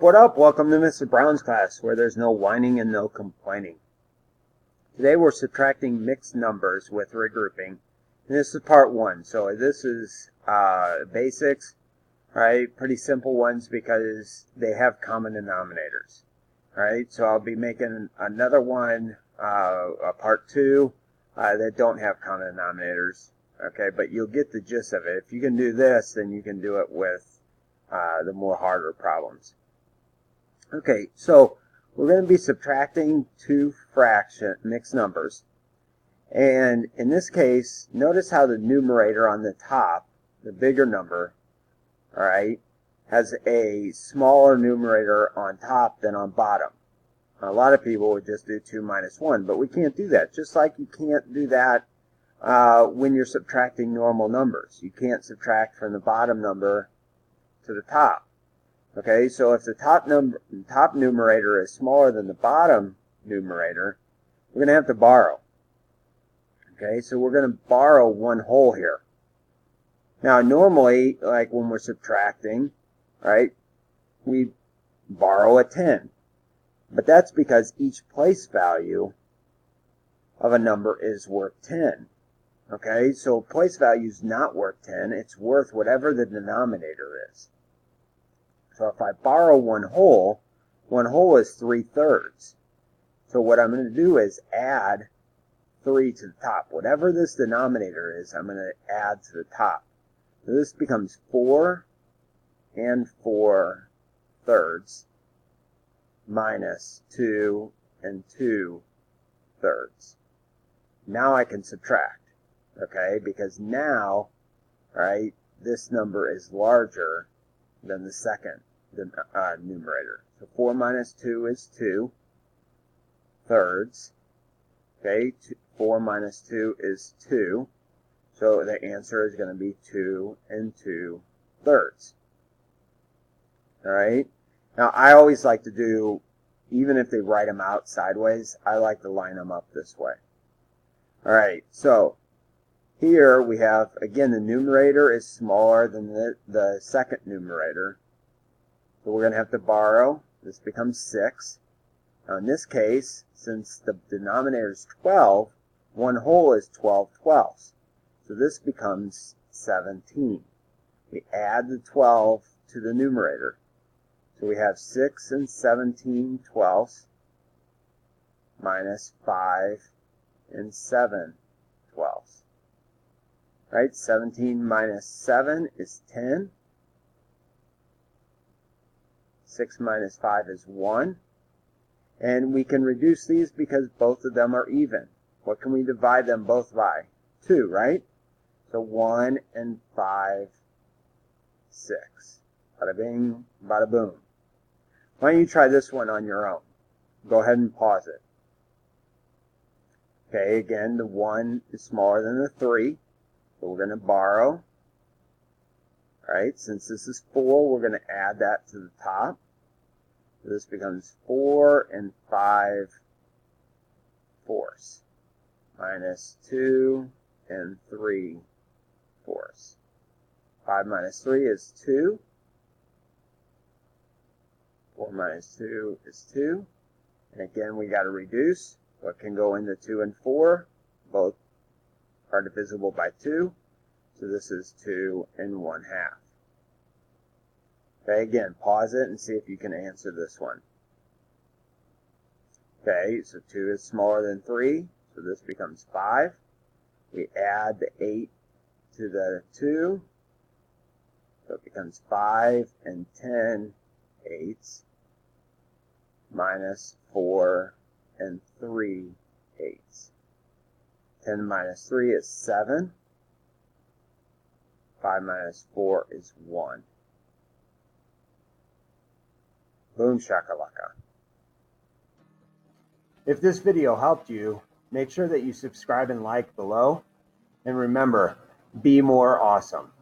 What up? Welcome to Mr. Brown's class, where there's no whining and no complaining. Today we're subtracting mixed numbers with regrouping. And this is part one. So this is basics, right? Pretty simple ones because they have common denominators, right? So I'll be making another one, a part two, that don't have common denominators. Okay, but you'll get the gist of it. If you can do this, then you can do it with the more harder problems. Okay, so we're going to be subtracting two mixed numbers. And in this case, notice how the numerator on the top, the bigger number, all right, has a smaller numerator on top than on bottom. A lot of people would just do 2 minus 1, but we can't do that. Just like you can't do that when you're subtracting normal numbers. You can't subtract from the bottom number to the top. Okay, so if the top numerator is smaller than the bottom numerator, we're going to have to borrow. Okay, so we're going to borrow one whole here. Now, normally, like when we're subtracting, right, we borrow a 10. But that's because each place value of a number is worth 10. Okay, so place value is not worth 10. It's worth whatever the denominator is. So if I borrow one whole is 3/3. So what I'm going to do is add 3 to the top. Whatever this denominator is, I'm going to add to the top. So this becomes 4 and 4/3 minus 2 and 2/3. Now I can subtract, okay, because now, right, this number is larger than the second numerator. So 4 minus 2 is 2/3. Okay, 4 minus 2 is 2. So the answer is going to be 2 and 2/3. All right. Now I always like to do, even if they write them out sideways, I like to line them up this way. All right. So here we have, again, the numerator is smaller than the second numerator. So we're going to have to borrow. This becomes 6. Now in this case, since the denominator is 12, one whole is 12/12. So this becomes 17. We add the 12 to the numerator. So we have 6 and 17/12 minus 5 and 7/12. Right? 17 minus 7 is 10. 6 minus 5 is 1. And we can reduce these because both of them are even. What can we divide them both by? 2, right? So 1 and 5, 6. Bada bing, bada boom. Why don't you try this one on your own? Go ahead and pause it. Okay, again, the 1 is smaller than the 3. So we're going to borrow. All right, since this is 4, we're going to add that to the top. So this becomes 4 and 5/4 minus 2 and 3/4. 5 minus 3 is 2. 4 minus 2 is 2. And again, we got to reduce. What can go into 2 and 4? Both are divisible by 2. So this is 2 and 1/2. Okay, again, pause it and see if you can answer this one. Okay, so 2 is smaller than 3, so this becomes 5. We add the 8 to the 2, so it becomes 5 and 10/8 minus 4 and 3/8. 10 minus 3 is 7. 5 minus 4 is 1. Boom shakalaka. If this video helped you, make sure that you subscribe and like below. And remember, be more awesome.